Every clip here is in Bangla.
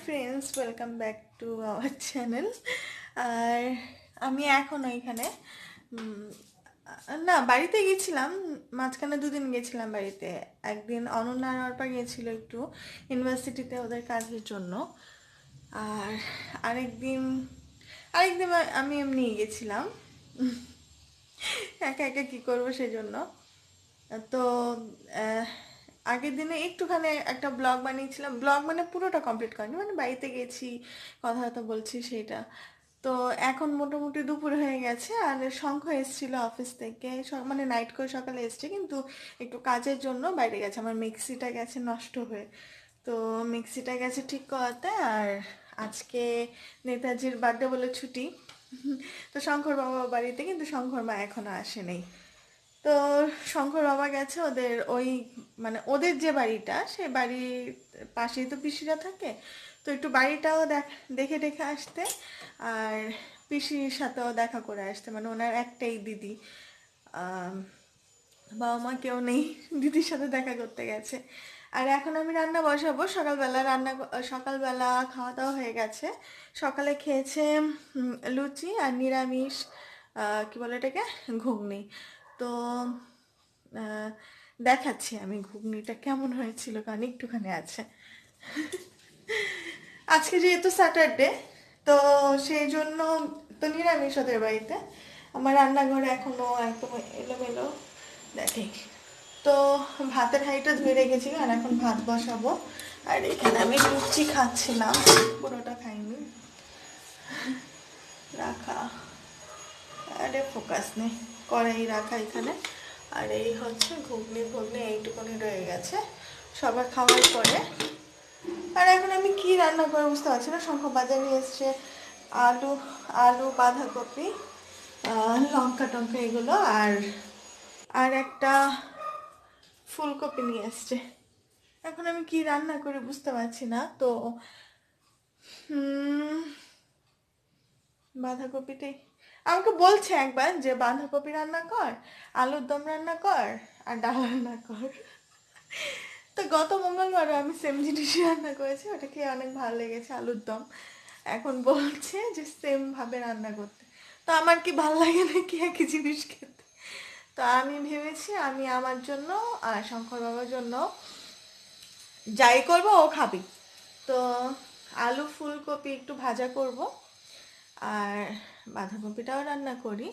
Friends, welcome back to our channel. আর আমি এখন ওইখানে না বাড়িতে গেছিলাম, মাঝখানে দুদিন গেছিলাম বাড়িতে। একদিন অনন্যা আর অর্পা গিয়েছিল একটু ইউনিভার্সিটিতে ওদের কাজের জন্য, আর আরেকদিন আরেকদিন আমি এমনি গেছিলাম একা একা কী করবো সেজন্য। তো আগের দিনে একটুখানি একটা ব্লগ বানিয়েছিলাম, ব্লগ মানে পুরোটা কমপ্লিট করিনি, মানে বাড়িতে গেছি কথা বলছি সেইটা। তো এখন মোটামুটি দুপুর হয়ে গেছে, আর শঙ্খ এসেছিল অফিস থেকে, মানে নাইট করে সকালে এসছে, কিন্তু একটু কাজের জন্য বাইরে গেছে। আমার মিক্সিটা গেছে নষ্ট হয়ে, তো মিক্সিটা গেছে ঠিক করাতে। আর আজকে নেতাজির বার্থডে বলে ছুটি, তো শঙ্কর বাবা বাড়িতে, কিন্তু শঙ্কর মা এখনো আসেনি। তো শঙ্কর বাবা গেছে ওদের ওই, মানে ওদের যে বাড়িটা, সেই বাড়ির পাশেই তো পিসিরা থাকে, তো একটু বাড়িটাও দেখে দেখে আসতে, আর পিসির সাথেও দেখা করে আসতে। মানে ওনার একটাই দিদি, বাবা মা কেউ নেই, দিদির সাথে দেখা করতে গেছে। আর এখন আমি রান্না বসাবো। সকালবেলা খাওয়া দাওয়া হয়ে গেছে। সকালে খেয়েছে লুচি আর নিরামিষ, কি বলে এটাকে, ঘুগনি। তো দেখাচ্ছি আমি ঘুগনিটা কেমন হয়েছিল, কারণ একটুখানি আছে। আজকে যেহেতু স্যাটারডে, তো সেই জন্য তো নিরামিষ ওদের বাড়িতে। আমার রান্নাঘরে এখনো একদম এলোমেলো, দেখে। তো ভাতের হাঁড়িটা ধুয়ে রেখেছি, আর এখন ভাত বসাবো। আর এখানে আমি লুচি খাচ্ছিলাম, পুরোটা খাইনি, রাখা, আরে ফোকাস নেই, কড়াই রাখা এখানে। আর এই হচ্ছে ঘুগনি এইটুকুনি রয়ে গেছে সবার খাওয়ার পরে। আর এখন আমি কি রান্না করে বুঝতে পারছি না। শঙ্খ বাজার নিয়ে এসছে আলু আলু বাঁধাকপি, লঙ্কা টঙ্কা এগুলো, আর একটা ফুলকপি নিয়ে এসছে। এখন আমি কি রান্না করে বুঝতে পারছি না। তো বাঁধাকপিটাই আমাকে বলছে একবার যে বাঁধাকপি রান্না কর, আলুর দম রান্না কর, আর ডাল রান্না কর। তো গত মঙ্গলবারও আমি সেম জিনিসই রান্না করেছি, ওটা খেয়ে অনেক ভালো লেগেছে, আলুর দম। এখন বলছে যে সেম ভাবে রান্না করতে। তো আমার কি ভালো লাগে না কি একই জিনিস খেতে? তো আমি ভেবেছি আমি আমার জন্য আর শঙ্কর বাবার জন্য যাই করব ও খাবি। তো আলু ফুলকপি একটু ভাজা করব, আর বাঁধাকপিটাও রান্না করি,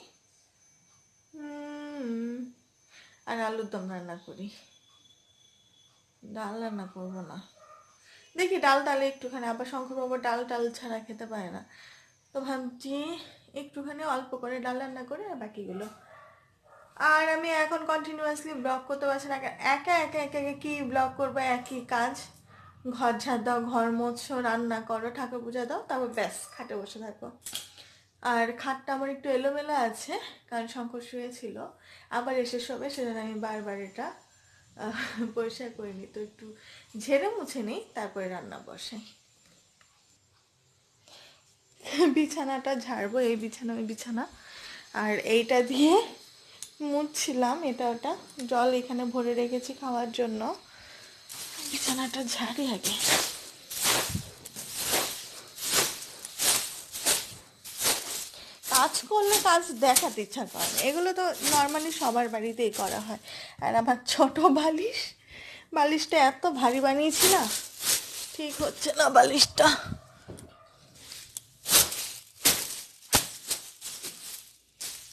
আর আলুর দম রান্না করি। ডাল রান্না করবো না, দেখি ডাল তাহলে একটুখানি, আবার শঙ্কর বাবা ডাল ছাড়া খেতে পারে না। তো ভাবছি একটুখানি অল্প করে ডাল রান্না করে, আর বাকিগুলো। আর আমি এখন কন্টিনিউয়াসলি ব্লগ করতে পারছি না, একা একা একা একা কি ব্লগ করবো, একই কাজ, ঘর ঝাড় দাও, ঘর মোছো, রান্না করো, ঠাকুর পূজা দাও, তারপর ব্যাস খাটে বসে থাকো। আর খাটটা আমার একটু এলোমেলো আছে, কারণ শঙ্কর শুয়েছিল, আবার এসে শোবে, সেজন্য আমি বারবার এটা পরিষ্কার করিনি। তো একটু ঝেড়ে মুছে নিই, তারপরে রান্না বসাই। বিছানাটা ঝাড়বো, এই বিছানা ওই বিছানা, আর এইটা দিয়ে মুছছিলাম এটা ওটা, জল এখানে ভরে রেখেছি খাওয়ার জন্য। বিছানাটা ঝাড়ি আগে। কাজ করলে কাজ দেখাতে ইচ্ছা করে না, এগুলো তো নর্মালি সবার বাড়িতেই করা হয়। আর আমার ছোট বালিশটা এত ভারী বানিয়েছি না, ঠিক হচ্ছে না বালিশটা।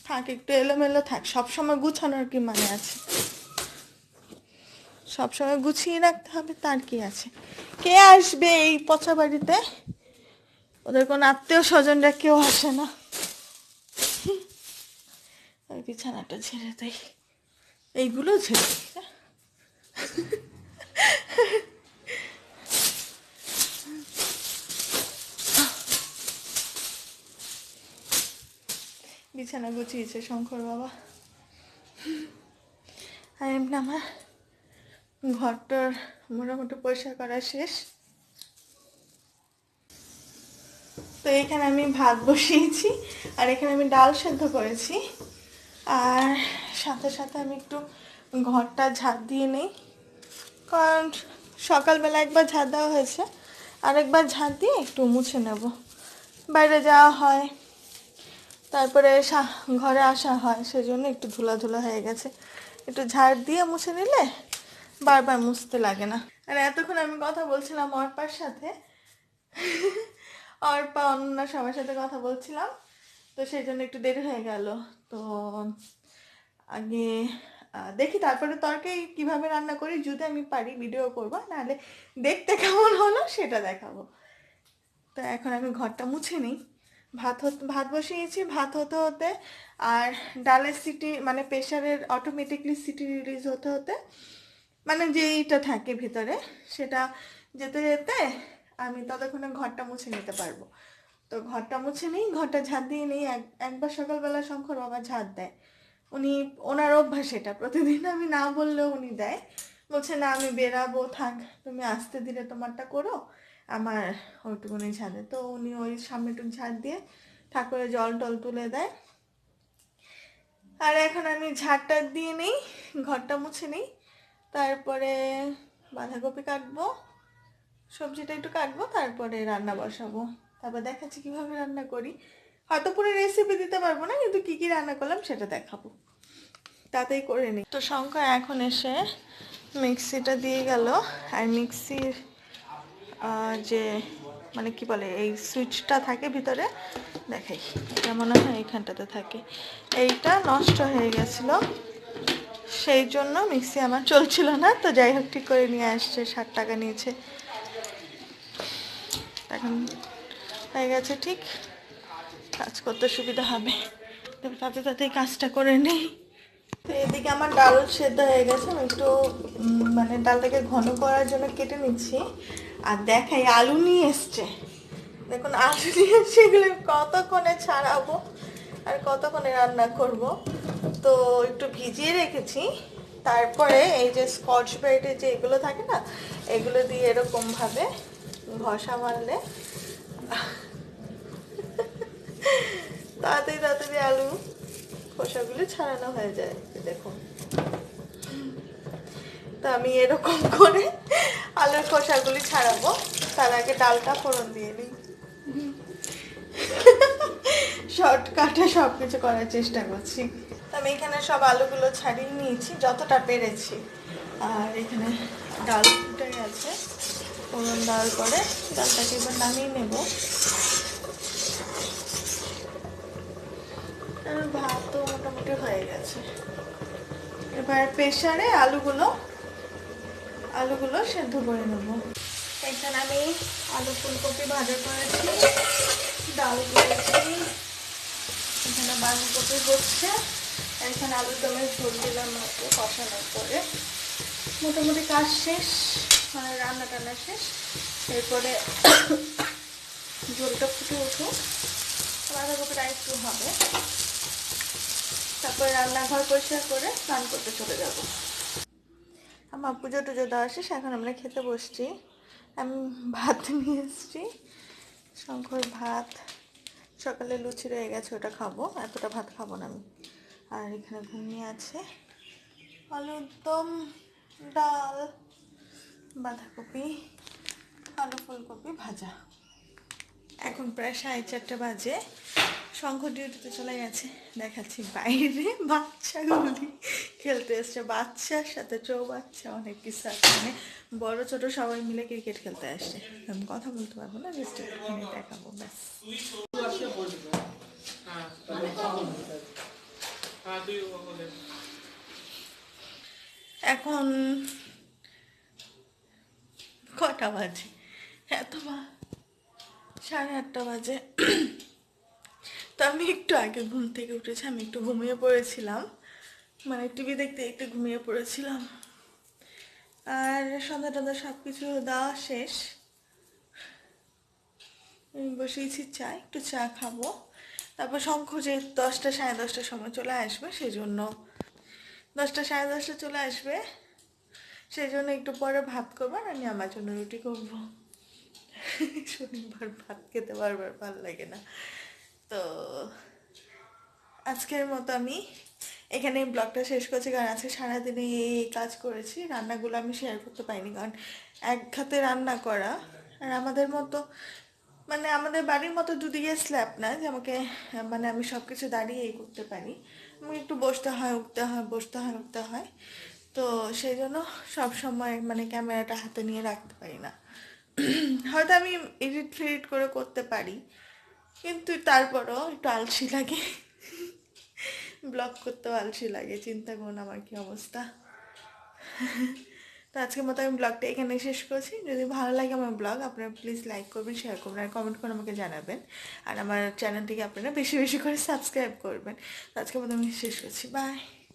থাক একটু এলোমেলো থাক, সবসময় গুছানোর কি মানে আছে? সবসময় গুছিয়ে রাখতে হবে, তার কি আছে? কে আসবে এই পচা বাড়িতে? ওদের কোনো আত্মীয় স্বজনরা কেউ আসে না। ওই বিছানাটা ঝেড়ে দেয়, এইগুলো ঝেড়ে দেয়। বিছানা গুছিয়েছে শঙ্কর বাবা, আর এমনি আমার ঘরটার মোটামুটি পরিষ্কার করা শেষ। তো এখানে আমি ভাত বসিয়েছি, আর এখানে আমি ডাল সেদ্ধ করেছি, আর সাথে সাথে আমি একটু ঘরটা ঝাড় দিয়ে নেই, কারণ সকালবেলা একবার ঝাড় দেওয়া হয়েছে, আরেকবার ঝাঁট দিয়ে একটু মুছে নেব। বাইরে যাওয়া হয়, তারপরে ঘরে আসা হয়, সেজন্য একটু ধুলা ধুলা হয়ে গেছে। একটু ঝাড় দিয়ে মুছে নিলে বারবার মুছতে লাগে না। আর এতক্ষণ আমি কথা বলছিলাম অর্পার সাথে, অর্পা অন্য সবার সাথে কথা বলছিলাম, তো সেই জন্য একটু দেরি হয়ে গেল। তো আগে দেখি তারপরে তরকারি কিভাবে রান্না করি, যদি আমি পারি ভিডিও করবো, নাহলে দেখতে কেমন হলো সেটা দেখাবো। তো এখন আমি ঘরটা মুছে নিই। ভাত বসিয়েছি, ভাত হতে হতে আর ডালের সিটি মানে প্রেশারের অটোমেটিকলি সিটি রিলিজ হতে হতে, মানে যেইটা থাকে ভিতরে সেটা যেতে যেতে আমি ততক্ষণে ঘরটা মুছে নিতে পারবো। তো ঘরটা মুছে নিই, ঘরটা ঝাঁট দিয়ে নিই। একবার সকালবেলা শঙ্কর বাবা ঝাঁট দেয়, ওনার অভ্যাস এটা, প্রতিদিন আমি না বললেও উনি দেয়। বলছে না আমি বেরাবো, থাক তুমি আস্তে ধীরে তোমারটা করো, আমার ওইটুকুনি ঝাঁটে। তো উনি ওই সামনেটুকু ঝাঁট দিয়ে ঠাকুরের জল টল তুলে দেয়। আর এখন আমি ঝাঁটটা দিয়ে নিই, ঘরটা মুছে নিই, তারপরে বাঁধাকপি কাটবো, সবজিটা একটু কাটবো, তারপরে রান্না বসাবো। তারপর দেখাচ্ছি কিভাবে রান্না করি। হয়তো পুরো রেসিপি দিতে পারবো না, কিন্তু কি কি রান্না করলাম সেটা দেখাবো, তাতেই করে নিই। তো শঙ্কর এখন এসে মিক্সিটা দিয়ে গেল, আর মিক্সির যে মানে কি বলে এই সুইচটা থাকে ভিতরে, দেখাই, এটা মনে হয় এইখানটাতে থাকে, এইটা নষ্ট হয়ে গেছিলো, সেই জন্য মিক্সি আমার চলছিল না। তো যাই হোক ঠিক করে নিয়ে আসছে, 60 টাকা নিয়েছে। এখন হয়ে গেছে ঠিক, কাজ করতে সুবিধা হবে। তবে তাতে তাতেই কাজটা করে নেই। তো এদিকে আমার ডাল সেদ্ধ হয়ে গেছে, আমি একটু মানে ডালটাকে ঘন করার জন্য কেটে নিচ্ছি। আর দেখাই আলু নিয়ে এসছে, দেখুন আলু নিয়ে এসছে, এগুলো কতক্ষণে ছাড়াবো আর কতক্ষণে রান্না করব। তো একটু ভিজিয়ে রেখেছি, তারপরে এই যে স্কচ ব্রাইটের যে এগুলো থাকে না, এগুলো দিয়ে এরকমভাবে ঘষা মারলে তাড়াতাড়ি তাড়াতাড়ি আলু খোসাগুলো ছাড়ানো হয়ে যায়। দেখুন, তো আমি এরকম করে আলুর খোসাগুলি ছাড়াবো, তার আগে ডালটা ফোড়ন দিয়ে নিই। শর্টকাটে সব কিছু করার চেষ্টা করছি। আমি এখানে সব আলুগুলো ছাড়িয়ে নিয়েছি যতটা পেরেছি, আর এখানে ডাল ফুটে আছে, ফোড়ন দেওয়ার পরে ডালটাকে এবার নামিয়ে নেব। ভাতও মোটামুটি হয়ে গেছে, এবার প্রেসারে আলুগুলো সেদ্ধ করে নেব। এখানে আমি আলু ফুলকপি ভাজা করেছি, ডাল করেছি, এখানে বাঁধাকপি হচ্ছে, এখানে আলুর দমের ঝোল দিলাম মাত্র কষানোর পরে। মোটামুটি কাজ শেষ, মানে রান্না টান্না শেষ। এরপরে ঝোলটা ফুটে উঠুক, বাঁধাকপিটা একটু হবে, তারপরে রান্নাঘর পরিষ্কার করে স্নান করতে চলে যাব। আমার পুজো টুজো দেওয়া শেষ, এখন আমরা খেতে বসছি। আমি ভাত নিয়ে এসেছি, শঙ্কর ভাত, সকালে লুচি রয়ে গেছে, ওটা খাবো, এতটা ভাত খাবো না আমি। আর এখানে ঘুমিয়ে আছে আলুর দম, ডাল, বাঁধাকপি, আলু ফুলকপি ভাজা। এখন প্রায় 4:30 বাজে, শঙ্খ ডিউটিতে চলে গেছে। দেখাচ্ছি বাইরে বাচ্চাগুলি খেলতে এসছে, বাচ্চার সাথে চৌবাচ্চা অনেক কিছু আছে, মানে বড় ছোট সবাই মিলে ক্রিকেট খেলতে আসছে। আমি কথা বলতে পারবো না, জাস্ট একটুখানি দেখাবো ব্যাস। এখন কটা বাজে, 8:30 বাজে। তো আমি একটু আগে ঘুম থেকে উঠেছি, আমি একটু ঘুমিয়ে পড়েছিলাম, মানে টিভি দেখতে একটু ঘুমিয়ে পড়েছিলাম। আর সন্ধ্যা টন্ধা সব কিছু দেওয়া শেষ, আমি বসিয়েছি চা, একটু চা খাবো। তারপর শঙ্খ যে 10টা 10:30টার সময় চলে আসবে, সেই জন্য 10টা 10:30 চলে আসবে, সেই জন্য একটু পরে ভাত করবো, আর আমি আমার জন্য রুটি করবো। শনিবার ভাত খেতে বারবার ভালো লাগে না। তো আজকের মতো আমি এখানে ব্লগটা শেষ করছি, কারণ আজকে সারাদিনে এই কাজ করেছি। রান্নাগুলো আমি শেয়ার করতে পারিনি, কারণ এক হাতে রান্না করা আর আমাদের মতো মানে আমাদের বাড়ির মতো দুদিকে স্ল্যাব না যে আমাকে মানে আমি সব কিছু দাঁড়িয়েই করতে পারি, আমাকে একটু বসতে হয় উঠতে হয়, বসতে হয় উঠতে হয়। তো সেই জন্য সব সময় মানে ক্যামেরাটা হাতে নিয়ে রাখতে পারি না। হয়তো আমি এডিট ফেডিট করে করতে পারি, কিন্তু তারপরও একটু আলসি লাগে। ব্লগ করতেও আলসি লাগে, চিন্তা করুন আমার কি অবস্থা। তো আজকের মতো আমি ব্লগটা এখানে শেষ করছি। যদি ভালো লাগে আমার ব্লগ, আপনারা প্লিজ লাইক করবেন, শেয়ার করবেন আর কমেন্ট করে আমাকে জানাবেন। আর আমার চ্যানেলটিকে আপনারা বেশি বেশি করে সাবস্ক্রাইব করবেন। তো আজকের মতো আমি শেষ করছি, বাই।